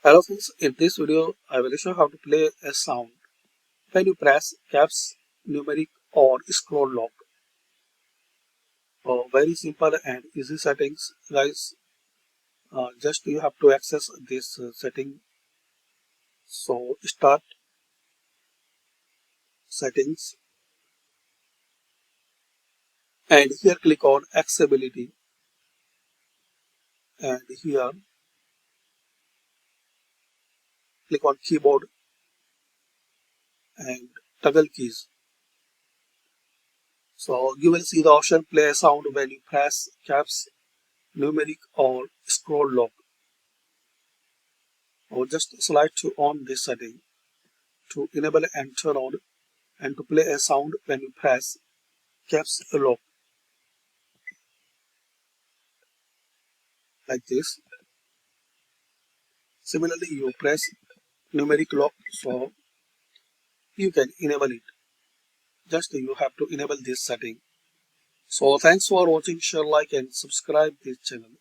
Hello friends, in this video I will show how to play a sound when you press caps, numeric or scroll lock. Very simple and easy settings guys. Just you have to access this setting. So start settings and here click on accessibility and here click on keyboard and toggle keys. So you will see the option play a sound when you press caps, numeric or scroll lock. Or just slide to on this setting to enable and turn on and to play a sound when you press caps lock like this. Similarly, you press numeric lock so you can enable it. Just you have to enable this setting. So thanks for watching, share, like and subscribe this channel.